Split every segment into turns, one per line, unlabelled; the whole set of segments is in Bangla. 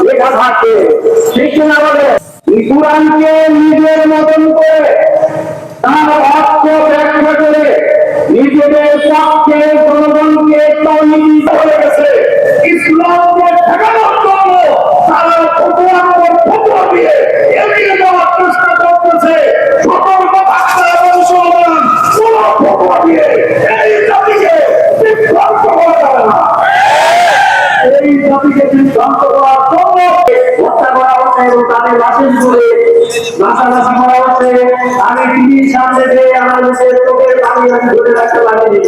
লেখা থাকে, ঠিক না বলে? কোরআনকে নিজের মতন করে তার অর্থ ব্যাখ্যা করে নিজেদের পক্ষে জনগণকে তৈরি করে গেছে। ইসলামকে ঠেকানোর জন্য তারা ফতোয়া দিয়ে এগিয়ে যাওয়ার চেষ্টা করতেছে। সতর্ক থাকতে হবে মুসলমান, কোন ফতোয়া দিয়ে এই জাতিকে বিভ্রান্ত করা যাবে না। এই জাতিকে বিভ্রান্ত করার জন্য হত্যা করা হচ্ছে এবং তাদের লাশের করে নাচানাচি করা হচ্ছে। আমি টিভির সামনে যে আমাদের চোখের পানি আমি ধরে রাখতে পারিনি।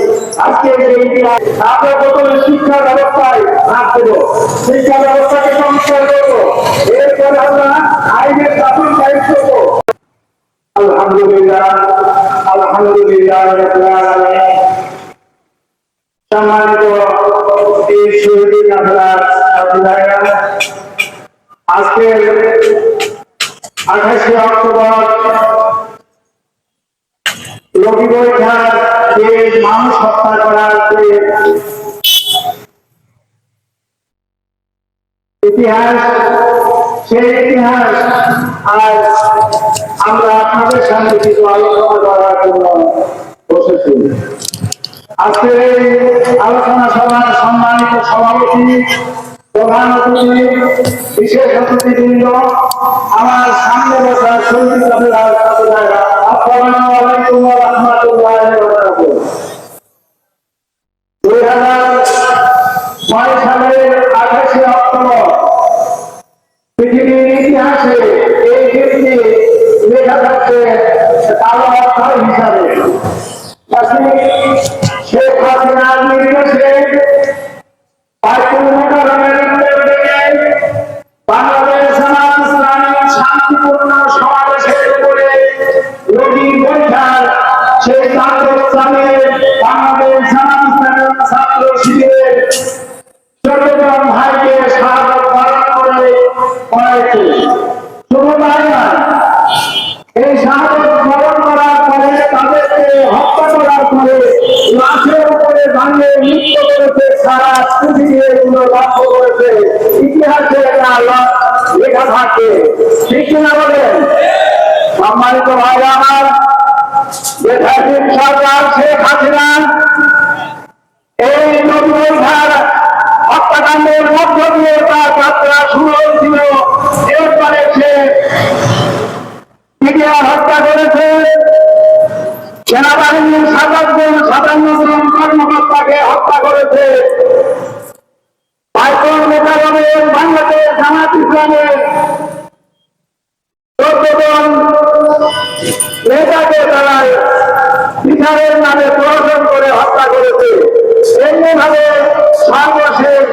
আজকে সেই ইতিহাস আমরা প্রথমে শিক্ষা ব্যবস্থায় ভাগ দেবো, শিক্ষা ব্যবস্থাকে সংস্কার করবো, এরপরে আমরা আইনের শাসন কায়েম করবো। আলহামদুলিল্লাহ, আলহামদুলিল্লাহ। সম্মানিত এই শহীদ কাফেলার সাথীরা, আজকে 28শে অক্টোবর লক্ষ্মীবৈঠার যে মানুষ হত্যা করার যে ইতিহাস, সেই ইতিহাস আজ আমরা আপনাদের সামনে কিছু আলোচনা করার জন্য বসেছি। আজকের এই আলোচনা সভার সম্মানিত সভাপতি, প্রধান অতিথি, বিশেষ অতিথিবৃন্দ, আমার সামনে বসা শহীদ কাফেলার সাথীরা, আসসালামু আলাইকুম ওয়া রাহমাতুল্লাহি ওয়া বারাকাতুহু। 2006 সালের 28শে অক্টোবর পৃথিবীর ইতিহাসে এই দিনটি লেখা থাকছে কালো অক্ষর হিসাবে। শেখ হাসিনার নির্দেশে বাংলাদেশ জামাত ইসলামী শান্তিপূর্ণ সমাবেশের উপরে লক্ষ্মীবৈঠার সেই ছাত্রস্থানে বাংলাদেশ জামাত ইসলামের ছাত্র শিবিরের 14 জন ভাইকে শাহাদাত বরণ করেছে। শুধু তাই না, এই শাহাদাত বরণ করার পরে তাদেরকে হত্যা করার পরে লাশের উপরে দাঁড়িয়ে নৃত্য করেছে, সারা পৃথিবী এগুলো লক্ষ্য করেছে। ইতিহাসে এটা লেখা থাকে, ঠিক না বলেন? সম্মানিত ভাইরা আমার, বেসামরিক সরকার শেখ হাসিনা এই লক্ষ্মীবৈঠার হত্যাকাণ্ডের মধ্য দিয়ে তার যাত্রা শুরু হয়েছিল। এরপরে সে মিডিয়া হত্যা করেছে, সেনাবাহিনীর 57 জন কর্মকর্তাকে হত্যা করেছে, বাংলাদেশ জামাত ইসলামের 14 জন নেতাকে তারা বিচারের নামে প্রহসন করে হত্যা করেছে। এমনিভাবে সর্বশেষ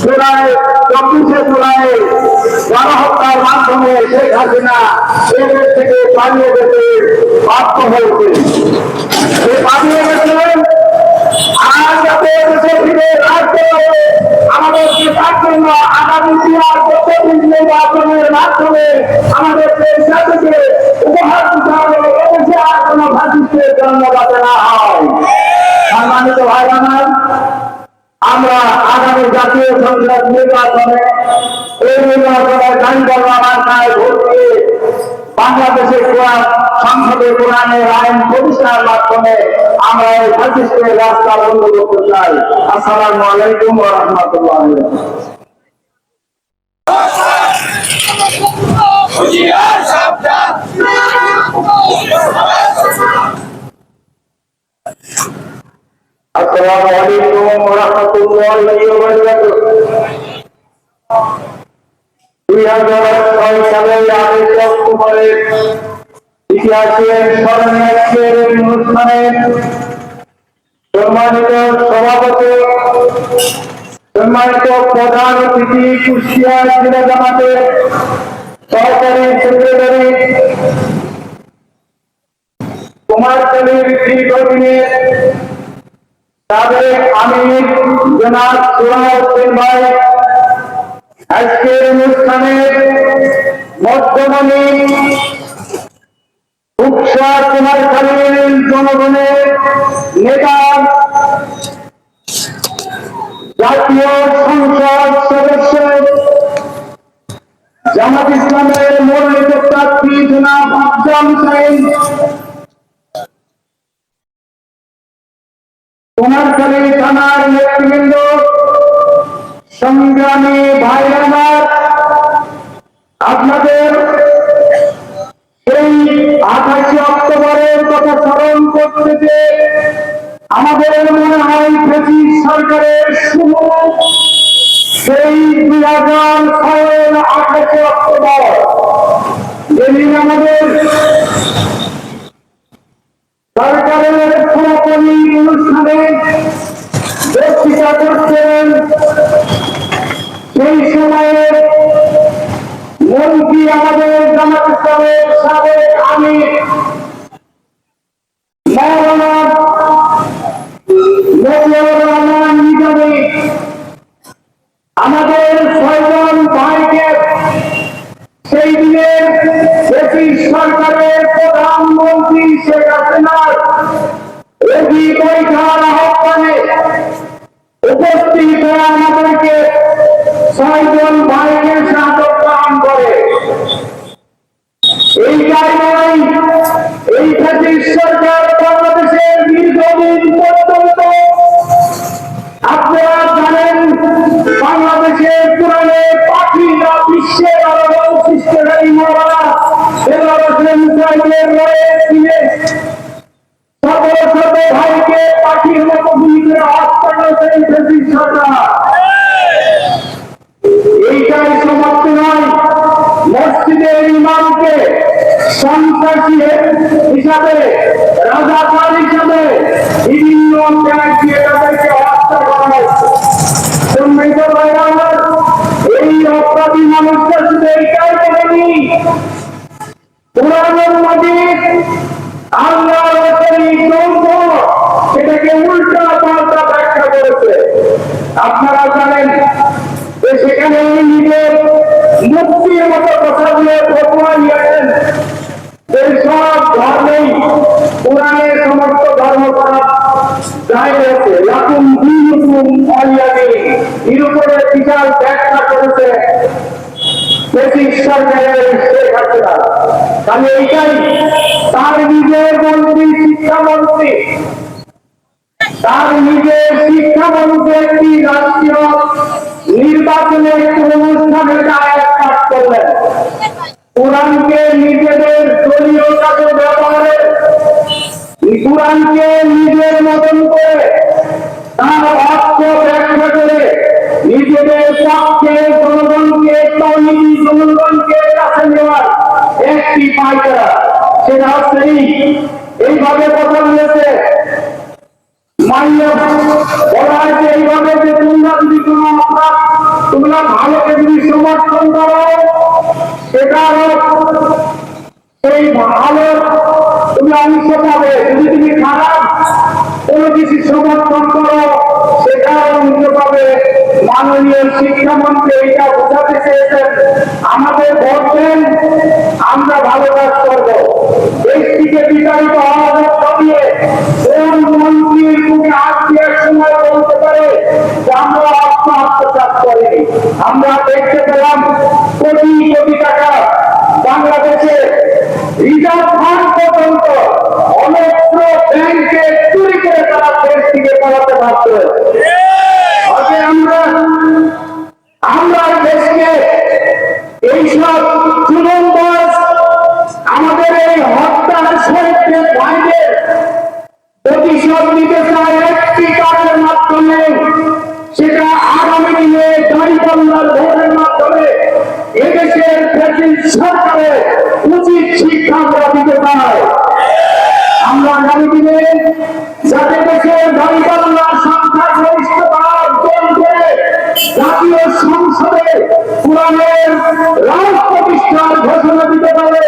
জুলাই 24শে জুলাই গণহত্যার মাধ্যমে শেখ হাসিনা এদের থেকে পালিয়ে যেতে বাধ্য হয়েছে। সে পালিয়ে গেছিলেন আর যাতে দেশে ফিরে আসতে পারে আমাদেরকে তার জন্য আগামী নির্বাচনের মাধ্যমে আমাদের জাতিকে উপহার দিতে হবে, এদেশে আর কোন ফাঁসিস্টের জন্ম যাতে না হয়। সম্মানিত ভাই আমার, আমরা আগামী জাতীয় সংসদ নির্বাচনে এই নির্বাচনে গাইবান্ধা মার্কায় ভোট দিয়ে বাংলাদেশের সংসদে কোরআনের আইন প্রতিষ্ঠার মাধ্যমে আমরা এই ফাঁসিস্টের রাস্তা বন্ধ করতে চাই। আসসালামু আলাইকুম ওয়া রাহমাতুল্লাহি ওয়া বারাকাতুহু। আসসালামু আলাইকুম ওয়া রাহমাতুল্লাহি ওয়া বারাকাতুহু। 2006 সালের 28 অক্টোবরের ইতিহাসের স্মরণীয় আজকের অনুষ্ঠানে সম্মানিত সভাপতি, সম্মানিত প্রধান অতিথি, কুষ্টিয়া জেলা জামাতের সহকারী সেক্রেটারি, কুমারটুলির দীর্ঘদিনের সাবেক আমির জনাব সোহরাওয়ার্দী হোসেন ভাই, আজকের অনুষ্ঠানে মধ্যমণি উৎসা কুমারখালীর জনগণের নেতা, জাতীয় সংসদ সদস্য আমাদের মনোনীত প্রার্থী জনাব আফজাল হোসেন, কুমারখালী থানার নেতৃবৃন্দ, সংগ্রামী ভাইরা, আপনাদের এই 28 অক্টোবরের কথা স্মরণ করতে যে আমাদের মনে হয় ব্রিটিশ সরকারের শুরু সেই 2006 28 অক্টোবর, যেদিন আমাদের সরকারের সমাপনী অনুষ্ঠানে বক্তৃতা করছেন সেই সময়ে মন্ত্রী আমাদের জামাত ইসলামের সাবেক আমির মাওলানা মতিউর রহমান নিজামী আমাদের 6 জন ভাইকে সেই দিনে ব্রিটিশ সরকারের প্রধানমন্ত্রী শেখ হাসিনার রোগী বৈঠার আহ্বানে উপস্থিত হয়ে আমাদেরকে 6 জন ভাইকে স্বাগত প্রদান করে। এইটাই নয়, এই ব্রিটিশ সরকার বাংলাদেশের দীর্ঘদিন পর্যন্ত আপনারা জানেন বাংলাদেশের পুরানে পাখিরা বিশ্বের আরো সৃষ্টিকারী মহারানা শত শত ভাইকে পাখির মতো গুলি করে হত্যা করেছেন ব্রিটিশ সরকার। এইটাই সমাপ্তি নয়, মসজিদের ইমামকে সন্ত্রাসী হিসাবে, রাজাকার হিসাবে বিভিন্ন ট্যাগ দিয়ে তাদেরকে হত্যা করা হয়েছে। এই অপরাধী মানুষটা শুধু এইটাই বলেনি, কোরআন মাজিদ আল্লাহর গ্রন্থ সেটাকে উল্টা পাল্টা ব্যাখ্যা করেছে। আপনারা জানেন যে সেখানে নিজের মুক্তির মতো কথাগুলো ঘটনা নিয়েছেন। এই সব ধর্মেই কোরআনের সমস্ত ধর্ম করা যায় রয়েছে, লাকুম দীনুকুম ওয়ালিয়া দীন, এর উপরে বিশাল ব্যাখ্যা করেছে ব্রিটিশ সরকারের শেখ হাসিনা। তাহলে এইটাই তার নিজের মন্ত্রী, শিক্ষামন্ত্রী, তার নিজের শিক্ষামন্ত্রী একটি রাষ্ট্রীয় নির্বাচনে একটি অনুষ্ঠানে আয়াত পাঠ করলেন। কোরআনকে নিজেদের দলীয় কাজে ব্যবহারে, কোরআনকে নিজের মতন করে তার অর্থ ব্যাখ্যা করে নিজেদের পক্ষে জনগণকে তৈরি, জনগণকে কাছে নেওয়ার একটি পায়রা, সেটা হচ্ছে এইভাবে কথা বলেছে। বলা হয়েছে এইভাবে যে তোমরা যদি কোনো অপরাধ, তোমরা ভালোকে যদি সমর্থন করো, সেটা সেই ভালো তুমি অংশ পাবে। যদি তুমি খারাপ কোনো কিছু সমর্থন করো, সেটা অংশ পাবে। মাননীয় শিক্ষামন্ত্রী এটা বোঝাতে চেয়েছেন, আমাদের ভোট দেন, আমরা ভালো কাজ করবো। দেশটিকে বিতাড়িত হওয়ার দিয়ে কোন মন্ত্রী তুমি হাত দেওয়ার সময় বলতে পারে যে আমরা আত্মচাপ করিনি? আমরা দেখতে পেলাম কোটি কোটি টাকা বাংলাদেশে রিজার্ভ ফান্ড পর্যন্ত অনেক ব্যাংকে চুরি করে তারা দেশ থেকে পালাতে বাধ্য হয়েছে। আমরা দেশকে এইসব যুবকবাজ আমাদের এই হত্যার শহীদদের ভাইদের প্রতিশোধ নিতে চায় একটি কাজের মাধ্যমে, সেটা আগামী দিনে দাঁড়িপাল্লার ভোটের মাধ্যমে এদেশের ব্রিটিশ সরকারের উচিত শিক্ষা আমরা দিতে চাই। আমরা আগামী দিনে যাতে দেশের দাঁড়িপাল্লার সংখ্যা গরিষ্ঠতা অর্জন করে জাতীয় সংসদে কোরআনের রাজ প্রতিষ্ঠার ঘোষণা দিতে পারে,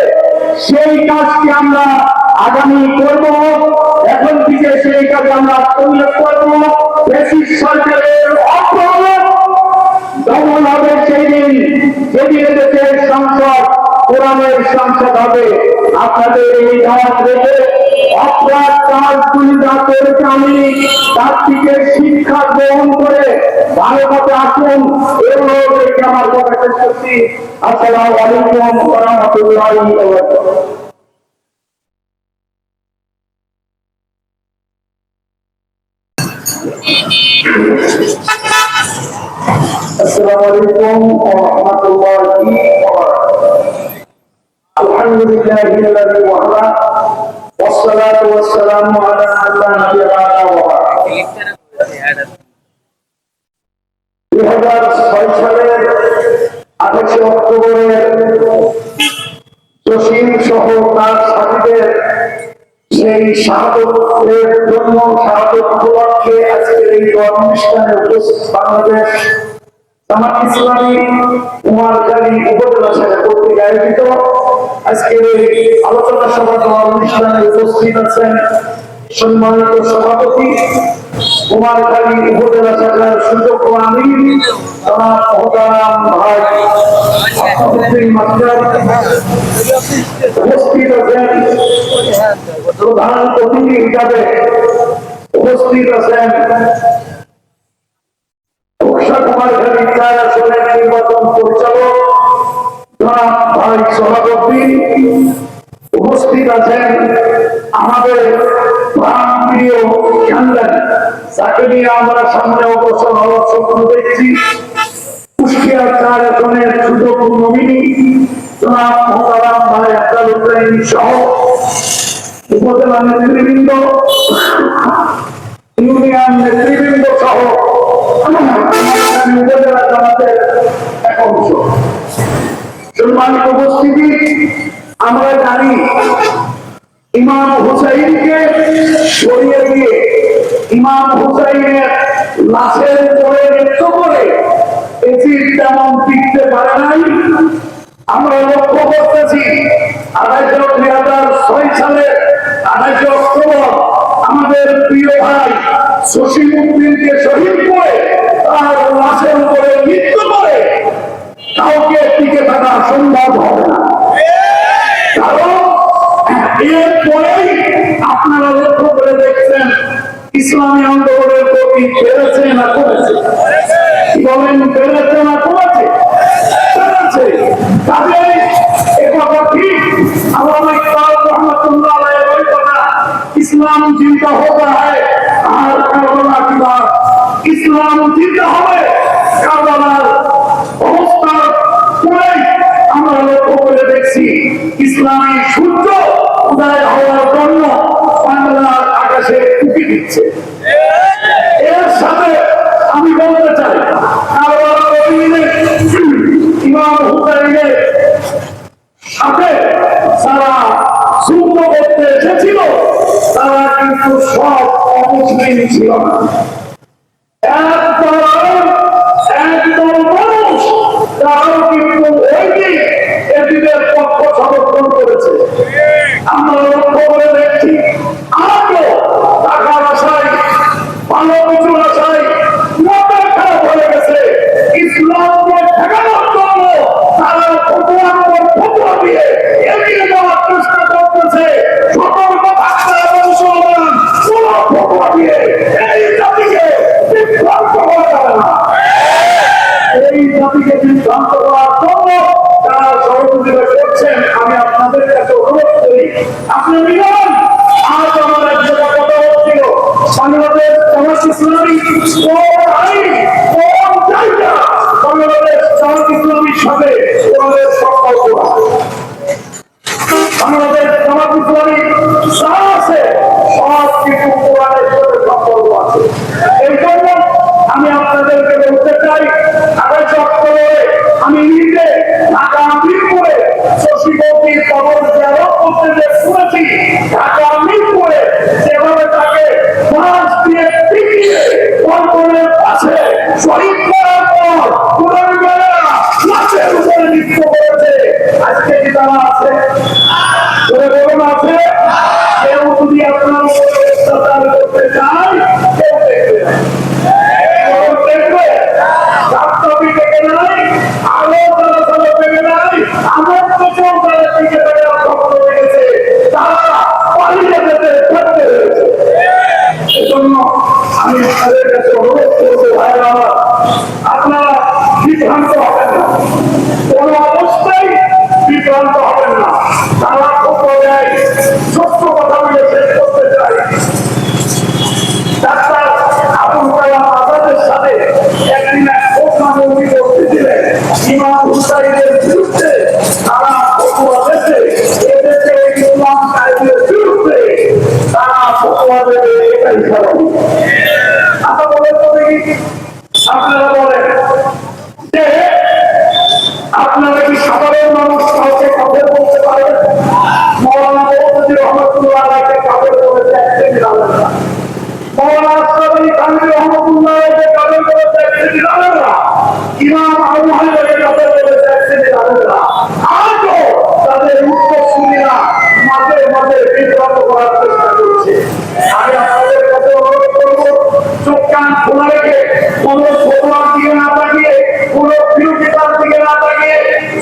সেই কাজটি আমরা আগামী করব। এখন থেকে সেই কাজে আমরা উল্লেখ করব। ব্রিটিশ সরকারের অপরাধ দমন হবে সেই দিন, যেদিন দেশের সংসদ কোরআনের হবে আপনাদের এই দাওয়াত রেখে অপরাধ কাজগুলি যা করেছে আমি তার থেকে শিক্ষা গ্রহণ করে ভালো পথে আসুন এগুলো দেখে আমার কথা শেষ করছি। আসসালামু আলাইকুম ওয়া রাহমাতুল্লাহি ওয়া বারাকাতুহু। السلام عليكم ورحمة الله وبركاته. الحمد لله الذي وحده والصلاة والسلام على من لا نبي بعده وبعد. 2006 সালের 28 অক্টোবরের জসিম সহ তার সাথীদের সেই শাহাদতের জন্য শাহাদত উপলক্ষে আজকের এই অনুষ্ঠানে উপস্থিত বাংলাদেশ জামাত ইসলামী কুমারখালী উপজেলা শাখা কর্তৃক আয়োজিত আজকের এই আলোচনা সভা অনুষ্ঠানে উপস্থিত আছেন সম্মানিত সভাপতি কুমারখালী উপজেলা শাখার সুযোগ্য আমির জনাব মোহতারাম ভাই আব্দুল মাস্টার, উপস্থিত আছেন প্রধান অতিথি হিসাবে উপস্থিত আছেন কুমারখালী 4 আসনের নির্বাচন পরিচালক জনাব ভাই সভাপতি, উপস্থিত আছেন আমাদের প্রাণপ্রিয় কান্দানি যাকে নিয়ে আমরা সামনে অবসর হওয়ার স্বপ্ন দেখছি, কুষ্টিয়া 4 আসনের সুযোগ্য নমিনি জনাব মোহতারাম ভাই আফজাল হোসেন সহ উপজেলা নেতৃবৃন্দ, ইউনিয়ন নেতৃবৃন্দ সহ উপজেলা জামাতের এক অংশ। সম্মানিত উপস্থিতি, আমরা জানি ইমাম হুসাইনকে সরিয়ে দিয়ে ইমাম হুসাইনের লাশের উপরে নৃত্য করে এসিড তেমন টিকতে পারে নাই। আমরা লক্ষ্য করতেছি 2006 সালের 28 অক্টোবর আমাদের প্রিয় ভাই জসিমউদ্দিনকে শহীদ করে তার লাশের উপরে নৃত্য করে কাউকে টিকে থাকা সম্ভব হবে না। কারণ এরপরেই আপনারা লক্ষ্য করে দেখছেন ইসলামী আন্দোলনের প্রতি বেড়েছে না কমেছে? বলেন, বেড়েছে না কমেছে? বেড়েছে। কাজেই একথা ঠিক আল্লামা ইকবাল রহমাতুল্লাহ আলাইহির ওই কথা, ইসলাম জিন্দা होता है আর কারবালা কি বাত, ইসলাম জিন্দা হবে কারবালার অবস্থার পরেই আমরা লক্ষ্য করে দেখছি ইসলামী সূর্য উদয় হওয়ার জন্য বাংলার আকাশে উঁকি দিচ্ছে। এর সাথে আমি বলতে চাই কারবালার অধীনে ইমাম হুসাইনের সাথে যারা যুদ্ধ করতে এসেছিল তারা কিন্তু সব অমুসলিম ছিল না। একদল মানুষ তারাও কিন্তু এদের পক্ষ সমর্থন করেছে। আমরা লক্ষ্য করে দেখছি আজও টাকার আশায় ভালো কিছুর আশায় মাথা খারাপ হয়ে গেছে। ইসলামকে ঠেকানোর জন্য তারা ফতোয়ার পর ফতোয়া দিয়ে এগিয়ে যাওয়ার চেষ্টা করতেছে। সতর্ক থাকতে হবে মুসলমান, কোন ফতোয়া দিয়ে এই জাতিকে বিভ্রান্ত করা যাবে না। এই জাতিকে বিভ্রান্ত করার জন্য যারা সহযোগিতা করছেন আমি আপনাদের কাছে অনুরোধ করি, আপনি মিলন। আজ আমার এক জায়গায় কথা হচ্ছিল বাংলাদেশ জামাত ইসলামী বাংলাদেশ জামাত ইসলামীর সাথে ওনাদের সম্পর্ক বাংলাদেশ জামাত ইসলামী যা আছে সব কিছু কোরআনের সাথে সম্পর্ক আছে। এই জন্য আমি আপনাদেরকে বলতে চাই 28 অক্টোবরে আমি নিজে ঢাকা মিরপুরে শশীবতীর কবর জিয়ারত করতে যে শুনেছি, ঢাকা মিরপুরে যেভাবে তাকে বাঁশ দিয়ে পিটিয়ে পল্টনের পাশে শহীদ করার পর পুনর্গেরা লাশের উপরে নৃত্য করেছে, আজকে কি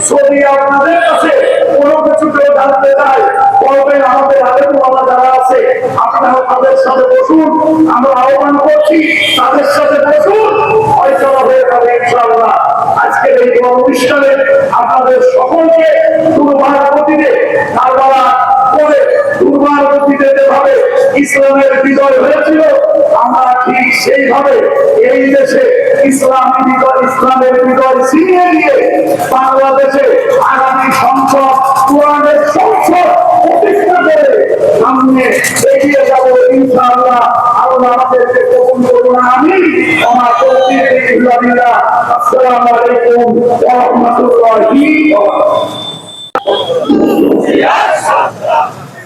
যদি আপনাদের কাছে কোনো কিছু কেউ জানতে চায় বলবেন আমাদের আলেমওয়ালা যারা আছে আপনারা তাদের সাথে বসুন, আমরা আহ্বান করছি তাদের সাথে বসুন, হয়তো হয়ে যাবে ইনশাআল্লাহ। আজকের এই অনুষ্ঠানে আপনাদের সকলকে দুর্বার গতিতে কারবালা করে দুর্বার গতিতে যেভাবে ইসলামের বিজয় হয়েছিল আমরা ঠিক সেইভাবে এই দেশে ইসলামের বিজয় ছিনিয়ে নিয়ে বাংলাদেশে আগামী সংসদ কোরআনের সংসদ প্রতিষ্ঠা করে সামনে এগিয়ে যাব ইনশাআল্লাহ। আল্লাহ আমাদেরকে কবুল করুন, আমিন। আমার আসসালামু আলাইকুম ওয়া রাহমাতুল্লাহি ওয়া বারাকাতুহু।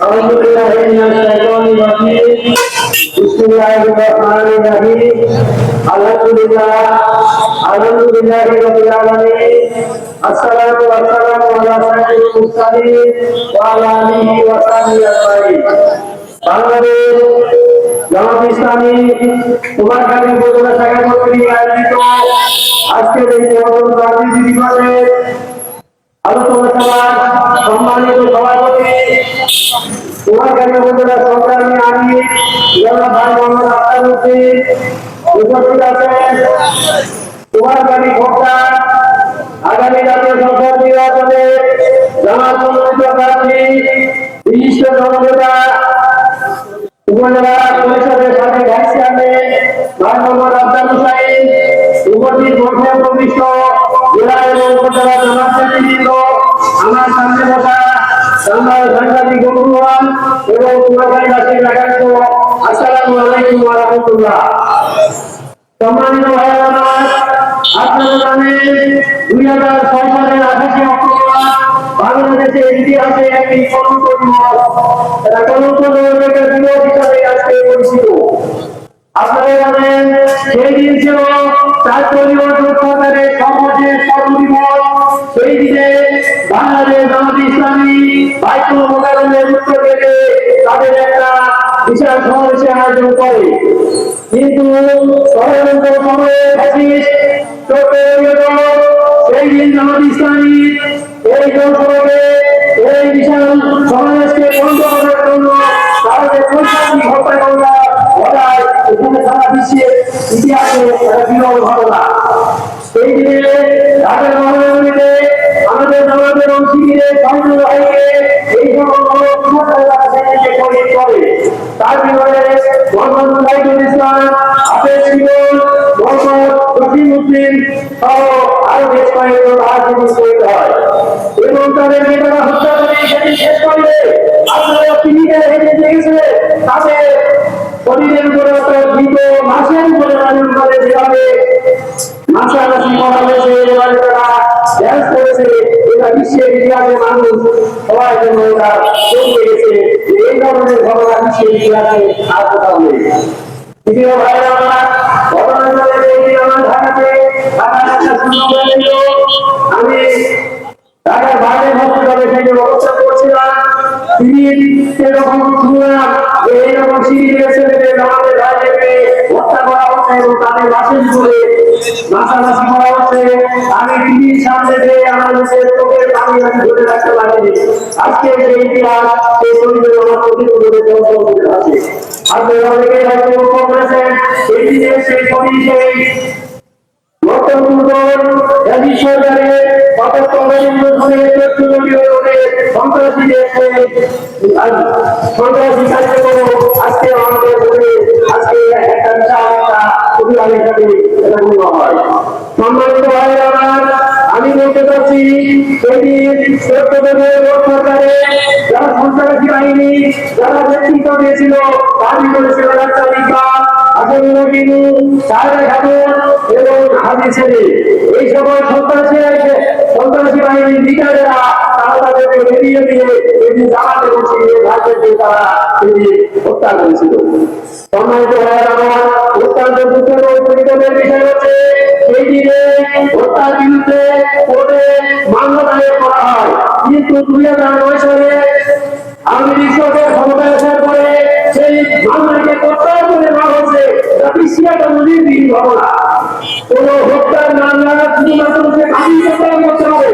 أعوذ بالله من الشيطان الرجيم بسم الله الرحمن الرحيم الحمد لله رب العالمين الصلاة والسلام على سيد المرسلين وعلى آله وصحبه أجمعين। বাংলাদেশ জামাত ইসলামী কুমারখালী উপজেলা শাখা কর্তৃক আয়োজিত আজকের এই রাজনীতি দিবসে আলোচনা সভার সম্মানিত সভাপতি কুমারখালী উপজেলা সংগ্রামী আমির জনাব ভাই মোহাম্মদ আফতার উদ্দিন, উপস্থিত আছেন কুমারখালী খোর্দা আগামী জাতীয় সংসদ নির্বাচনে জামাত মনোনীত প্রার্থী বিশিষ্ট জননেতা উপজেলা পরিষদের সাথে ভাইস চেয়ারম্যান ভাই মোহাম্মদ আফতার হুসাইন, উপস্থিত মধ্যে উপবিষ্ট জেলা এবং উপজেলা জামাত নেতৃবৃন্দ, আমার সামনে বসা সাংবাদিক বন্ধুগণ এবং কুমারখালীবাসীর একান্ত আসসালামু আলাইকুম ওয়া রাহমাতুল্লাহ। সম্মানিত ভাইরা আমার, আপনারা জানেন 2006 সালের 28 অক্টোবর বাংলাদেশের ইতিহাসে একটি কলঙ্ক দিবস, এটা কলঙ্ক দিবস হিসাবে আজকে পরিচিত। আপনারা জানেন সেই দিন ছিল 4 দলীয় জোট সরকারের সর্বশেষ কর্মদিবস। সেই দিনে বাংলাদেশ জামাত ইসলামী বাইতুল মোকাররমের উত্তর থেকে তাদের একটা বিশাল সমাবেশের আয়োজন করে, কিন্তু ষড়যন্ত্র সময়ে ফ্যাসিস্ট সেই দিন জামাত ইসলামী এই জনসভাকে এই বিশাল সমাবেশকে বন্ধ করার জন্য তাদের পৈশাচিক হত্যাকাণ্ড ঘটায়। এখানে সারা বিশ্বের ইতিহাসে বিরল ঘটনা। সেই দিনে ঢাকা মহানগরীতে আমাদের জামাতের শিবিরের সৈন্য বাহিনীকে এই সকল শহীদ করে। তার বিবরণে মোহাম্মদ মুজাহিদুল ইসলাম, হাফেজ শিবন, মোহাম্মদ জসিমউদ্দিন সহ আরো বেশ কয়েকজন রাজনীতি শহীদ হয় এবং তাদের নেতারা হত্যা করে সেটি শেষ করলে আপনারা টিভিতে দেখেছিলেন তাদের শরীরের উপরে মৃত মাসের উপরে রাজনীতি করে যেভাবে নাচানাচি করা হয়েছে, এবারে তারা ড্যান্স করেছে, এটা বিশ্বের ইতিহাসে মানুষ সবাই জন্য এটা চলতে গেছে। এই ধরনের ঘটনা বিশ্বের ইতিহাসে আর কোথাও নেই। দ্বিতীয় ভাইরা আমার, ঘটনাস্থলে দেখি আমার ঢাকাতে ঢাকার একটা সুযোগ ছিল, আমি ঢাকার বাইরে হসপিটালে থেকে অবস্থান করছিলাম। তিনি এরকম শুনলাম যে এইরকম শিবিরের ছেলেদের আমাদের ভাইদেরকে হত্যা করা হচ্ছে এবং তাদের লাশের উপরে নাচানাচি করা হচ্ছে। আমি টিভির সামনে দিয়ে আমার দেশের চোখের পানি আমি ধরে রাখতে পারিনি। আজকে সেই ইতিহাস সেই শরীরের আমার প্রতিযোগিতার জন্য আছে। আপনারা অনেকেই হয়তো লক্ষ্য করেছেন এই দিনের সেই ছবি সেই সরকারের সন্ত্রাসী কার্যক্রম আজকে আমাদের আজকে একটা প্রতিবাদ হিসাবে এটা গণ্য হয়। সম্মানিত ভাইরা আমার, আমি বলতে চাচ্ছি সেদিন সরকারে যারা সন্ত্রাসী বাহিনী যারা নেতৃত্ব দিয়েছিল তার ভিতরে ছিল ডাক্তার ইকবাল, এবং হাজি ছেলে, এই সকল সন্ত্রাসী বাহিনীর লিডারেরা তারা তাদেরকে বেরিয়ে দিয়ে জামাতে বসিয়ে ভাইদেরকে তারা হত্যা করেছিল। সম্মানিত ভাইয়েরা আমার, অত্যন্ত দুঃখের পরিতাপের বিষয় হচ্ছে সেই দিনে হত্যার বিরুদ্ধে কোর্টে মামলা দায়ের করা হয়, কিন্তু 2009 সালে আওয়ামী লীগ সরকার ক্ষমতায় আসার পরে সেই মামলাকে প্রত্যাহার করে নেওয়া হয়েছে। নদীর ঘটনা কোন হত্যার মামলা শুধুমাত্র করতে হবে,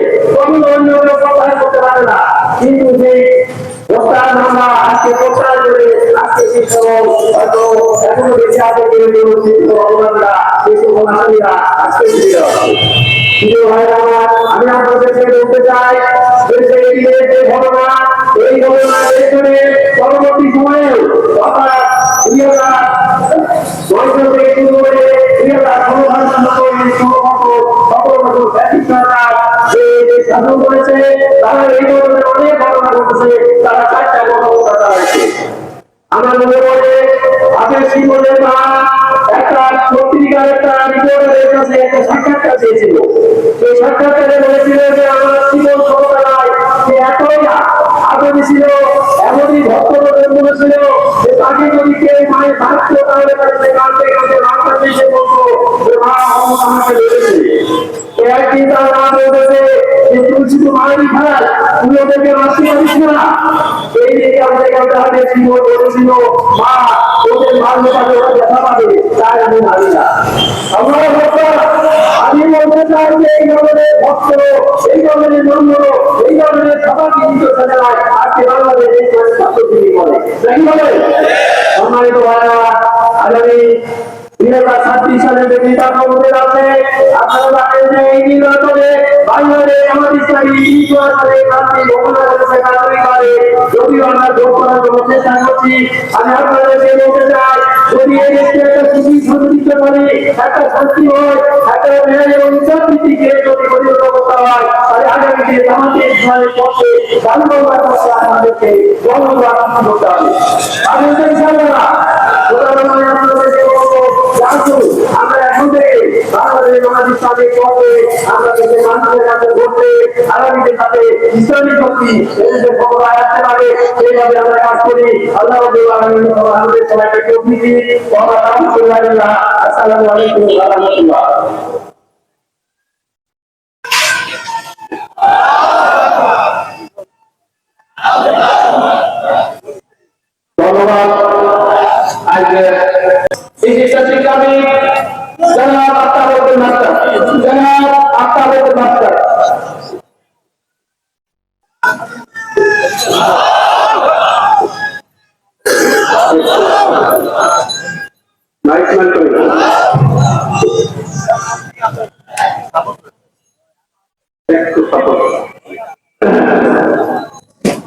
হয়তো এখনো বেঁচে আছে ভগবানরা এই সকল আসামিরা আজকে ফিরে আসে। আমি আপনাদেরকে বলতে চাই যে ঘটনা এই ঘটনা পেছনে পরবর্তী সময়ে অর্থাৎ 2009 থেকে শুরু করে 2016 শাসন করেছে তারা এই ধরনের অনেক ঘটনা ঘটেছে, তারা 4টা ঘটনা চালাইছে। আমার মনে পড়ে আগে শিবনের মা একটা পত্রিকার একটা রিপোর্টারের কাছে একটা সাক্ষাৎকার চেয়েছিল। সেই সাক্ষাৎকারে বলেছিল যে আমার জীবন ছোটবেলায় সে এতই আদরী ছিল, এমনই ভক্তদের বলেছিল যে তাকে যদি কেউ মায়ের থাকতো তাহলে তাকে কাঁদতে কাঁদতে রাস্তা দিয়ে বলতো যে মা আমাকে ধরেছে। একদিন তার মা বলেছে যে তুমি শুধু মায়েরই খারাপ, তুমি ওদেরকে মাসি পারিস না। এই দিকে আমাদের কাছে হাতে ছিল বলেছিল মা ওদের মারলে তাকে ওরা দেখা পাবে, তাই আমি মারি না। আমি বলতে চাই যে এই ধরনের ভক্ত, এই ধরনের জন্ম, এই ধরনের সভা কিন্তু ছেলেরাই আজকে বাংলাদেশে ছাত্রছাত্রী করে নাকি বলে। সম্মানিত ভাইরা, আগামী 2026 সালের যে নির্বাচন হতে যাচ্ছে, আপনারা জানেন যে এই নির্বাচনে বাংলাদেশ জামাত ইসলামী প্রার্থী ঘোষণা করেছে কার্যকরী। যদিও আমরা ভোট করার জন্য চেষ্টা করছি, আমি আপনাদেরকে বলতে চাই যদি এই দেশকে একটা সুশৃঙ্খলিত করে একটা শান্তি হয়, একটা ন্যায় এবং বিচার ভিত্তিকে যদি পরিণত করতে হয়, তাহলে আগামীতে জামাতে ইসলামের পক্ষে বাংলার পক্ষে আমাদেরকে জনগণ করতে হবে। আমি ইনশাআল্লাহ আপনাদেরকে বলবো আমরা এখন থেকে বাংলাদেশের জামাত ইসলামের পক্ষে আমরা দেশের মানুষের কাছে ভোটে আগামীতে তাতে ইসলামী শক্তি এদেশে ক্ষমতায় আসতে পারে, সেইভাবে আমরা কাজ করি। আল্লাহ আমাদের সবাইকে তৌফিক দিন। আসসালামু আলাইকুম ওয়া রাহমাতুল্লাহ। ধন্যবাদ। আজকে বিশিষ্ট শিক্ষাবিদ জনাব আখতারুদ্দিন মাস্টার, জনাব আখতারুদ্দিন মাস্টার।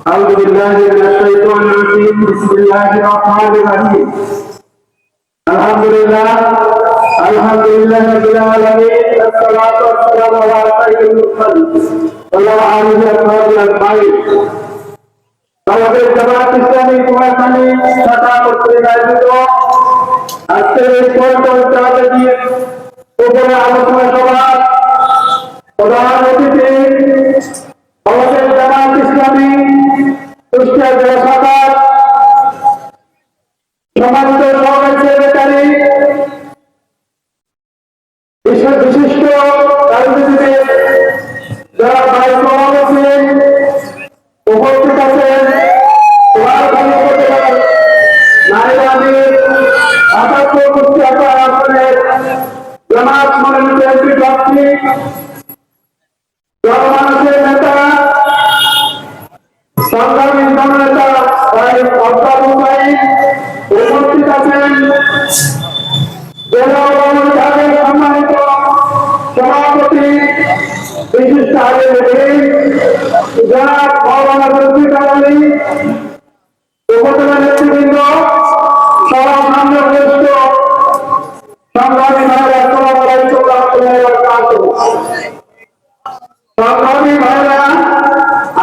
أعوذ بالله من الشيطان الرجيم بسم الله الرحمن الرحيم الحمد لله رب العالمين والصلاة والسلام على سيد المرسلين صلى الله عليه وسلم আমাদের জামাত ইসলামী কুমারখালী শাখা কর্তৃক আয়োজিত আজকের এই পরিচর্যার উপরে আলোচনা সভা প্রধান অতিথি আমাদের জামাত ইসলামী কুষ্টিয়া জেলা শাখার সম্মানিত সহকারী সেক্রেটারি, বিশিষ্ট রাজনীতিবিদ যারা ভাই সভাপতি উপস্থিত আছেন, নারী আমির আসাদপুর কুষ্টিয়া আসনের জামাত মনোনীত এমপি প্রার্থী, জনমানুষের নেতা, সংগ্রামী জননেতা উপস্থিত আছেন, জেলা বিভাগের সম্মানিত সভাপতি বিশিষ্ট জনাব মৌলানা জুলফিকার আলী, উপজেলা নেতৃবৃন্দ, সর্বশ্রেষ্ঠ সংগ্রামী ভাইরা, সংগ্রামী ভাইরা,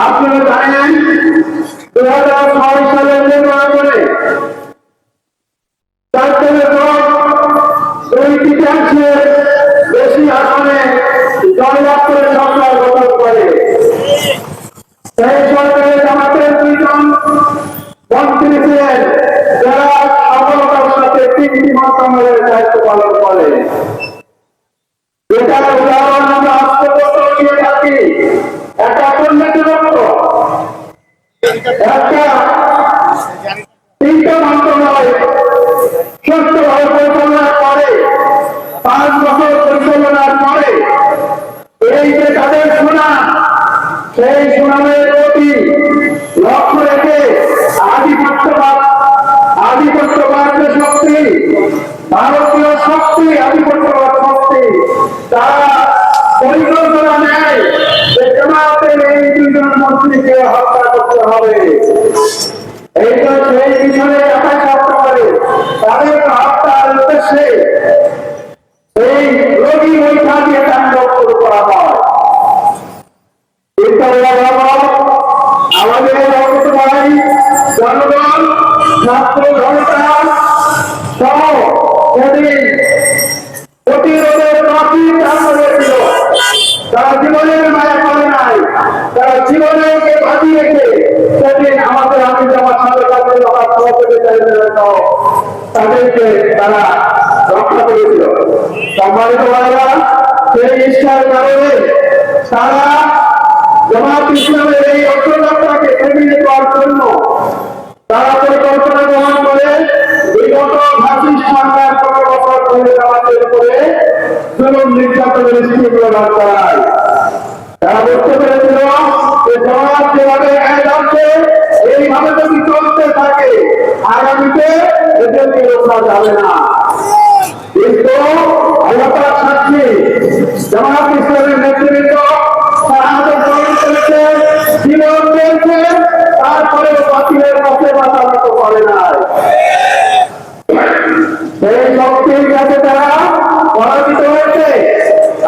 আপনারা জানেন 2006 সালের নির্বাচনে 2/3 বেশি আসনে জয়লাভ করে সরকার গঠন করে। সেই সরকারের জামাতের 2 জন মন্ত্রী ছিলেন যারা সফলতার সাথে 3টি মন্ত্রণালয়ের দায়িত্ব পালন করে। এটার উদাহরণ আমরা আত্মগত দিয়ে থাকি। একটা কন্যাকে লক্ষ্য একটা 3টা মন্ত্রণালয় সুষ্ঠুভাবে পরিচালনা করে, 5 বছর পরিচালনার পরে এই যে তাদের সুনাম, সেই সুনামের প্রতি লক্ষ্য রেখে আধিপত্যবাদ হবে। এই তো সেই পিছনে একাই থাকতে পারে, তাদের হত্যার উদ্দেশ্যে এই রোগী পরীক্ষা দিয়ে তাণ্ডব শুরু করা হয়। আমাদের ভাই জনগণ, ছাত্র জনতা সহ সেদিন প্রতিরোধের প্রাচীর হয়েছিল। তারা জীবনের মায়া করে নাই, তারা জীবনকে বাঁধি রেখে সেদিন আমাদের আমি জামাত তাদেরকে তারা রক্ষা করেছিল। সম্মানিত ভাইরা, সেই ইচ্ছার কারণে তারা জামাত ইসলামের এই অগ্রযাত্রাকে এগিয়ে দেওয়ার জন্য তারা পরিকল্পনা গ্রহণ করে বিগত ফাঁসিস্ট সরকার ১৫ বছর ধরে জামাতের উপরে জুলুম নির্যাতনের স্থিতি প্রদান করায়। তারা বুঝতে পেরেছিল যে জামাত যেভাবে যাচ্ছে এইভাবে যদি চলতে থাকে আগামীতে এদেরকে রোকা যাবে না। কিন্তু আল্লাহ পাক সাক্ষী, জামাত ইসলামের নেতৃবৃন্দ শাহাদাত বরণ করেছে, জীবন দিয়েছে, তারপরেও বাতিলের পথে মাথা নত করে নাই। সেই শক্তির কাছে তারা পরাজিত হয়েছে।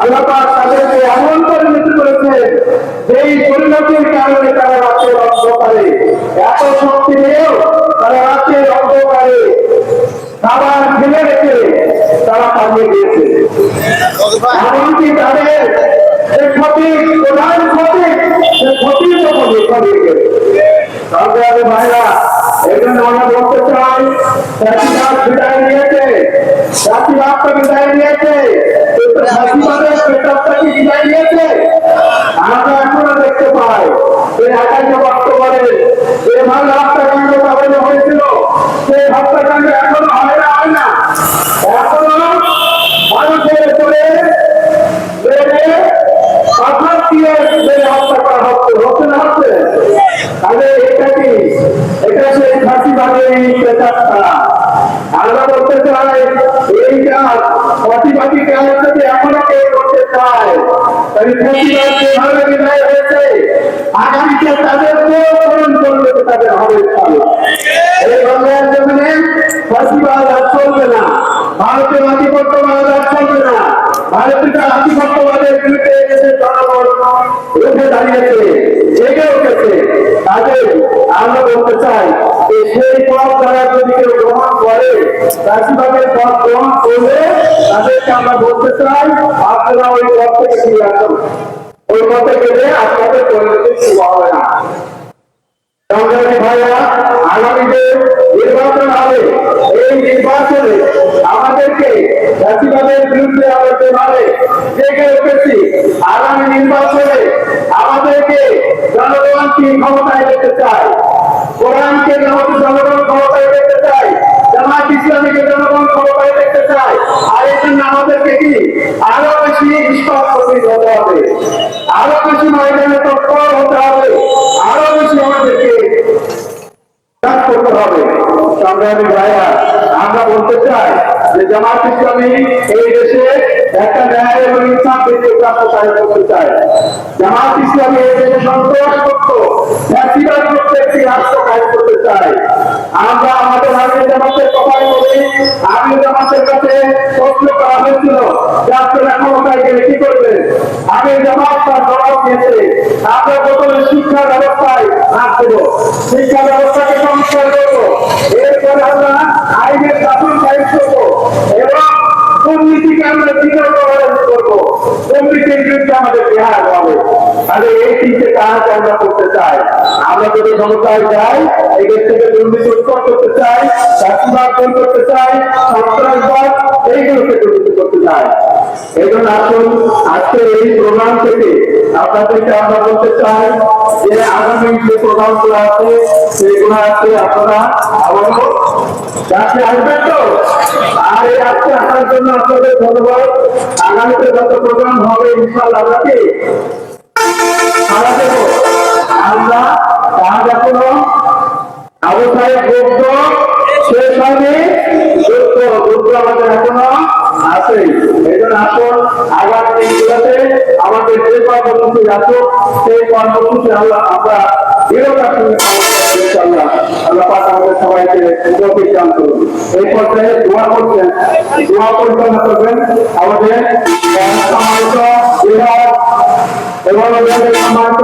আল্লাহ পাক তাদেরকে এমন পরিণতি করেছে যেই পরিণতির কারণে তারা রাতের অন্ধকারে এত শক্তি নিয়েও তারা রাতের অন্ধকারে খাবার ফেলে রেখে তারা পালিয়ে গিয়েছে। এমনকি তাদের যে ক্ষতি, প্রধান ক্ষতি, সে ক্ষতির যখন পালিয়ে গেছে। তাহলে ভাইরা, এই জন্য আমরা বলতে চাই, জাতিবাদ বিদায় নিয়েছে, জাতিবাদ তো বিদায় নিয়েছে, কিন্তু জাতিবাদের প্রেতাত্মাকে বিদায় নিয়েছে। আমরা এখনো দেখতে পাই যে একান্ত বর্তমানে যেভাবে হত্যাকাণ্ড চালানো হয়েছিল, সেই হত্যাকাণ্ড এখনো হয় না। এখনো মানুষের উপরে পাথর দিয়ে হত্যা করা হচ্ছে না হচ্ছে। তাহলে এটা কি? এটা সেই ফাঁসিবাদের প্রেতাত্মা। আমরা বলতে চাই, এই কাজ ফাঁসিবাদী কাজ যদি এখনো কেউ করতে চায়, তাহলে ফাঁসিবাদ যেভাবে বিদায় হয়েছে আগামীতে তাদেরকে পূরণ করলে তাদের হবে। এই বাংলার জমিনে ফাঁসিবাদ আর চলবে না, ভারতের আধিপত্যবাদ আর চলবে না। ভারতীয় আধিপত্যবাদের বিরুদ্ধে এসে জনগণ উঠে দাঁড়িয়েছে, জেগে উঠেছে। তাদের আমরা বলতে চাই যে সেই পথ তারা যদি কেউ গ্রহণ করে, ফাঁসিবাদের পথ গ্রহণ করলে তাদেরকে আমরা বলতে চাই, আপনারা ওই পথ থেকে ফিরে আসুন। ওই পথে গেলে আপনাদের পরিণতি শুরু হবে না। সংগ্রামী ভাইরা, আগামীতে নির্বাচন হবে। এই নির্বাচনে আমাদেরকে জাতিবাদের বিরুদ্ধে আমরা যেভাবে জেগে উঠেছি, আগামী নির্বাচনে আমাদেরকে জনগণ কি ক্ষমতায় দেখতে চায়, কোরআনকে জনগণ ক্ষমতায় দেখতে চায়, জামাত ইসলামীকে জনগণ ক্ষমতায় দেখতে চায়। আর এই জন্য আমাদেরকে কি আরো বেশি নিষ্পত্তি হতে হবে, আরো বেশি ময়দানে তৎপর হতে হবে, আরো বেশি আমাদেরকে কাজ করতে হবে। সংগ্রামী ভাইরা, আমরা বলতে চাই যে জামাত ইসলামী এই দেশে একটা ন্যায় এবং ইনসাফ ভিত্তিক রাষ্ট্র কায়েম করতে চায়। জামাত ইসলামী এই দেশে সন্ত্রাসমুক্ত ব্যক্তিগত একটি রাষ্ট্র কায়েম করতে চায়। আমরা আমাদের আগে জামাতের কথাই বলি, আগে জামাতের কাছে প্রশ্ন করা হয়েছিল যে আপনারা ক্ষমতায় গেলে কি করবেন। আগে জামাত তার জবাব দিয়েছে, আমরা প্রথমে শিক্ষা ব্যবস্থায় হাত দেব, শিক্ষা ব্যবস্থাকে সংস্কার করবো, এরপরে আমরা আইনের শাসন কায়েম করবো এবং দুর্নীতিকে আমরা করবো, দুর্নীতির বিরুদ্ধে আমাদের বিহার হবে। তাহলে এই তিনটে কাজ আমরা করতে চাই। আমরা যদি ক্ষমতায় যাই, এই দেশ থেকে দুর্নীতি উৎপন্ন করতে চাই, চাষিবাদ দূর করতে চাই, সন্ত্রাসবাদ এইগুলোকে দুর্নীতি করতে চাই। এই জন্য আসুন আজকে এই প্রোগ্রাম থেকে আপনাদেরকে আমরা বলতে চাই যে আগামী যে প্রোগ্রামগুলো আছে সেগুলো আছে আপনারা আবারও যাতে আসবেন তো। আর এই আজকে আসার জন্য আপনাদের ধন্যবাদ। আগামীতে যত প্রোগ্রাম হবে ইনশাআল্লাহ আমরা কি সারা দেব। আমরা কাজ এখনো আবহাওয়ায় যুদ্ধ শেষ হয়নি, যুদ্ধ আমাদের এখনো আছে। এই জন্য আসুন আগামী দিনগুলোতে আমাদের যে কর্মসূচি আসুক সেই কর্মসূচি আমরা দৃঢ়তার সঙ্গে সবাইকে তৌফিক দান করুন। এই পর্যায়ে দোয়া পরিচালনা করবেন আমাদের সম্মানিত বিভাগ এবং সম্মানিত